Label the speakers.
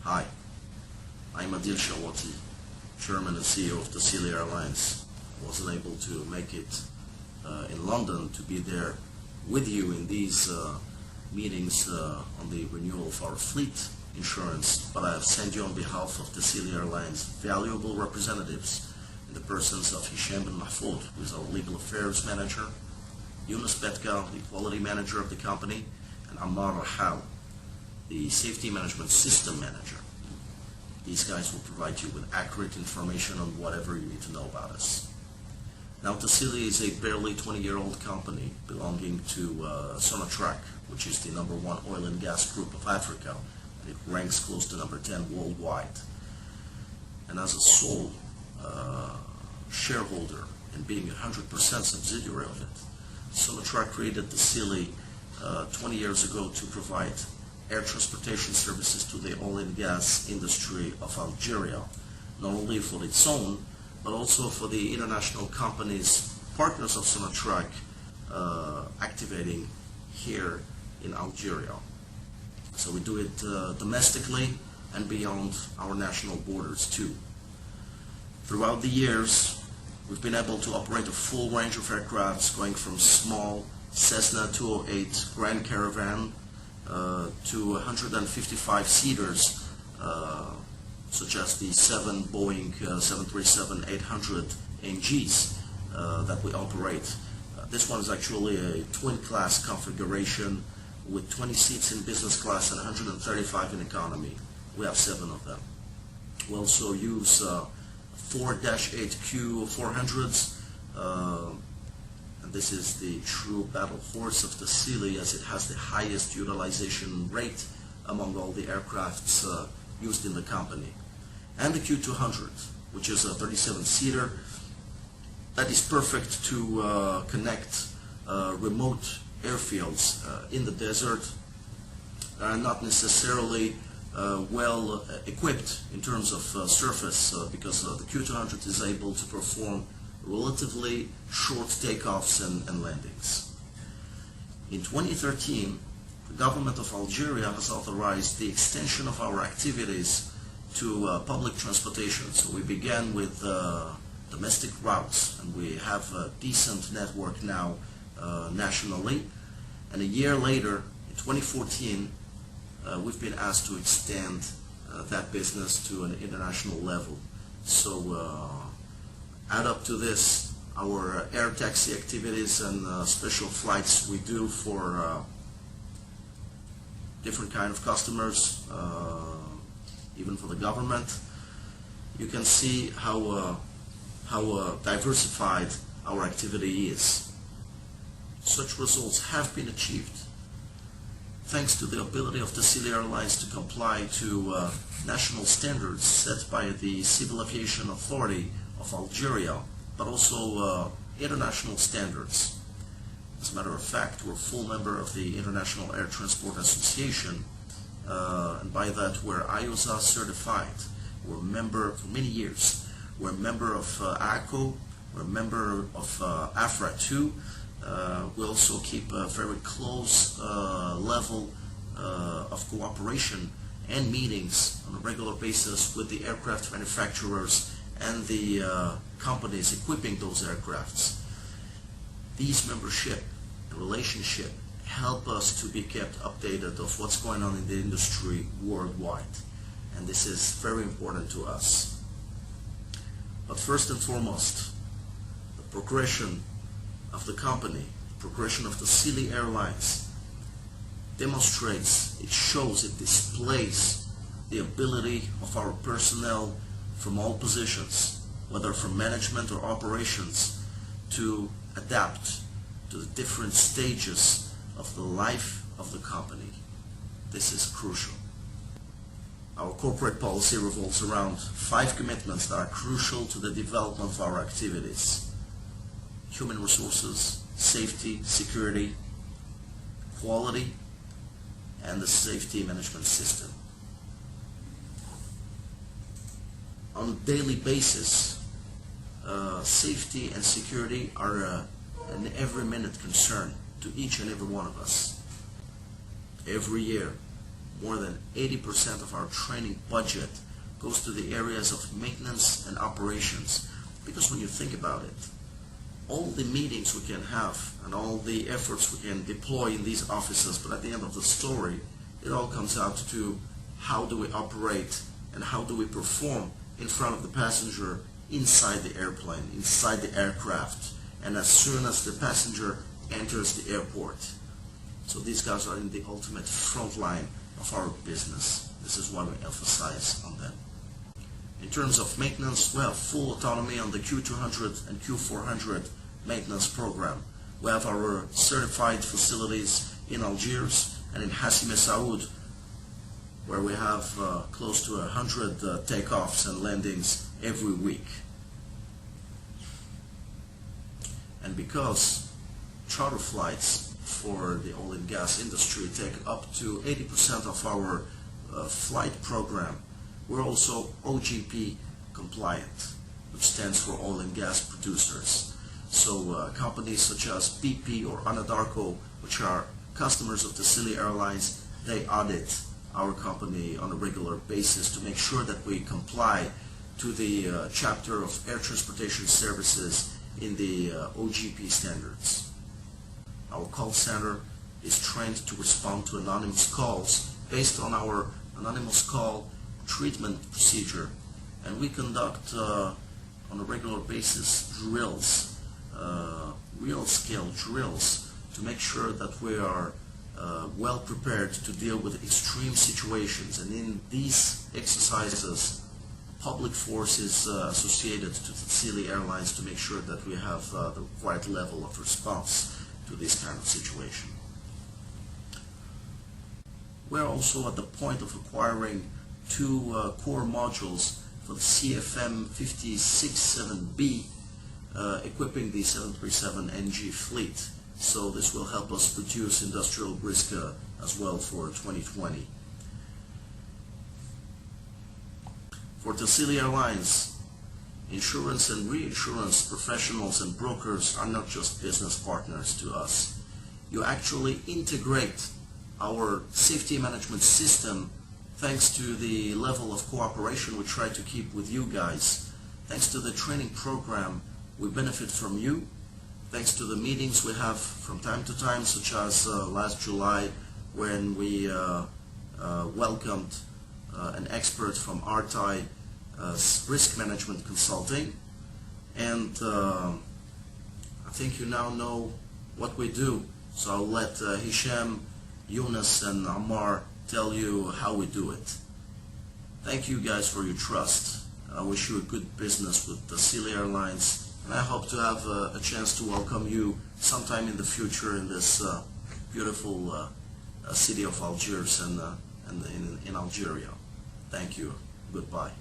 Speaker 1: Hi, I'm Adil Cherouati, Chairman and CEO of Tassili Airlines. I wasn't able to make it in London to be there with you in these meetings on the renewal of our fleet insurance, but I have sent you on behalf of Tassili Airlines valuable representatives in the persons of Hisham bin Mahfoud, who is our legal affairs manager, Yunus Betka, the quality manager of the company, and Ammar Rahal, the safety management system manager. These guys will provide you with accurate information on whatever you need to know about us. Now, Tassili is a barely 20-year-old company belonging to Sonatrach, which is the #1 oil and gas group of Africa, and it ranks close to number 10 worldwide. And as a sole shareholder and being 100% subsidiary of it, Sonatrach created Tassili 20 years ago to provide air transportation services to the oil and gas industry of Algeria, not only for its own, but also for the international companies, partners of Sonatrach, activating here in Algeria. So we do it domestically and beyond our national borders too. Throughout the years, we've been able to operate a full range of aircrafts, going from small Cessna 208 Grand Caravan to 155 seaters, such as the 7 Boeing 737-800 NGs that we operate. This one is actually a twin-class configuration with 20 seats in business class and 135 in economy. We have 7 of them. We also use 4-8Q 400s, and this is the true battle horse of Tassili, as it has the highest utilization rate among all the aircrafts used in the company. And the Q200, which is a 37-seater that is perfect to connect remote airfields in the desert, not necessarily well equipped in terms of surface, because the Q200 is able to perform relatively short takeoffs and landings. In 2013, the government of Algeria has authorized the extension of our activities to public transportation. So we began with domestic routes, and we have a decent network now nationally. And a year later, in 2014, we've been asked to extend that business to an international level. So add up to this our air taxi activities and special flights we do for different kind of customers, even for the government. You can see how diversified our activity is. Such results have been achieved thanks to the ability of Tassili Airlines to comply to national standards set by the Civil Aviation Authority of Algeria, but also international standards. As a matter of fact, we're a full member of the International Air Transport Association, and by that we're IOSA certified. We're a member for many years. We're a member of ACO, we're a member of AFRA 2. We also keep a very close level of cooperation and meetings on a regular basis with the aircraft manufacturers and the companies equipping those aircrafts. These membership and relationship help us to be kept updated of what's going on in the industry worldwide, and this is very important to us. But first and foremost, the progression of the company, the progression of Tassili Airlines demonstrates, it shows, it displays the ability of our personnel from all positions, whether from management or operations, to adapt to the different stages of the life of the company. This is crucial. Our corporate policy revolves around 5 commitments that are crucial to the development of our activities: human resources, safety, security, quality, and the safety management system. On a daily basis, safety and security are an every minute concern to each and every one of us. Every year, more than 80% of our training budget goes to the areas of maintenance and operations. Because when you think about it, all the meetings we can have and all the efforts we can deploy in these offices, but at the end of the story, it all comes out to how do we operate and how do we perform in front of the passenger inside the airplane, inside the aircraft, and as soon as the passenger enters the airport. So these guys are in the ultimate front line of our business. This is why we emphasize on them. In terms of maintenance, we have full autonomy on the Q200 and Q400 maintenance program. We have our certified facilities in Algiers and in Hassim Saoud, where we have close to 100 takeoffs and landings every week. And because charter flights for the oil and gas industry take up to 80% of our flight program, we're also OGP compliant, which stands for oil and gas producers. So companies such as BP or Anadarko, which are customers of Tassili Airlines, they audit our company on a regular basis to make sure that we comply to the chapter of air transportation services in the OGP standards. Our call center is trained to respond to anonymous calls based on our anonymous call treatment procedure, and we conduct on a regular basis drills, real scale drills, to make sure that we are well prepared to deal with extreme situations. And in these exercises, public force is associated to Tassili Airlines to make sure that we have the right level of response to this kind of situation. We're also at the point of acquiring two core modules for the CFM56-7B, equipping the 737NG fleet. So this will help us reduce industrial risk as well for 2020. For Tassili Airlines, insurance and reinsurance professionals and brokers are not just business partners to us. You actually integrate our safety management system thanks to the level of cooperation we try to keep with you guys. Thanks to the training program, we benefit from you. Thanks to the meetings we have from time to time, such as last July when we welcomed an expert from RTI Risk Management Consulting. And I think you now know what we do. So I'll let Hisham, Yunus and Ammar tell you how we do it. Thank you guys for your trust. I wish you a good business with Tassili Airlines, and I hope to have a chance to welcome you sometime in the future in this beautiful city of Algiers and in Algeria. Thank you. Goodbye.